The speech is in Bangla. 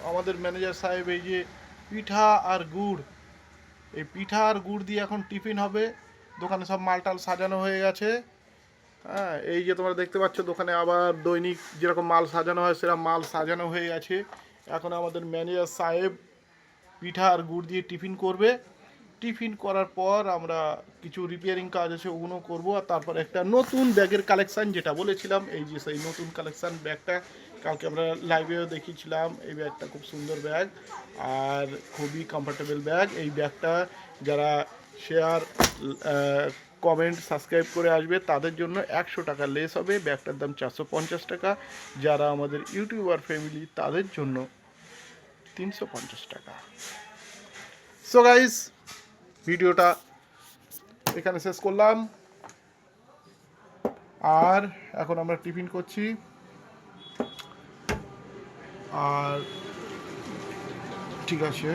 আমাদের ম্যানেজার সাহেব এই যে পিঠা আর গুড়, এই পিঠা আর গুড় দিয়ে এখন টিফিন হবে। দোকানে সব মালটাল সাজানো হয়ে গেছে। হ্যাঁ, এই যে তোমরা দেখতে পাচ্ছ দোকানে আবার দৈনিক যেরকম মাল সাজানো হয় সেরকম মাল সাজানো হয়ে গেছে। এখন আমাদের ম্যানেজার সাহেব পিঠা আর গুড় দিয়ে টিফিন করবে। টিফিন করার পর আমরা কিছু রিপেয়ারিং কাজ আছে ওগুলো করবো, আর তারপর একটা নতুন ব্যাগের কালেকশান যেটা বলেছিলাম, এই যে সেই নতুন কালেকশান ব্যাগটা কালকে আমরা লাইভেও দেখিয়েছিলাম। এই ব্যাগটা খুব সুন্দর ব্যাগ আর খুবই কমফোর্টেবল ব্যাগ। এই ব্যাগটা যারা শেয়ার, কমেন্ট, সাবস্ক্রাইব করে আসবে তাদের জন্য 100 টাকা লেস হবে। ব্যাগটার দাম 450 টাকা। যারা আমাদের ইউটিউবার ফ্যামিলি তাদের জন্য 350 টাকা। সো গাইস, ভিডিওটা এখানে শেষ করলাম। আর এখন আমরা টিফিন করছি। আর ঠিক আছে।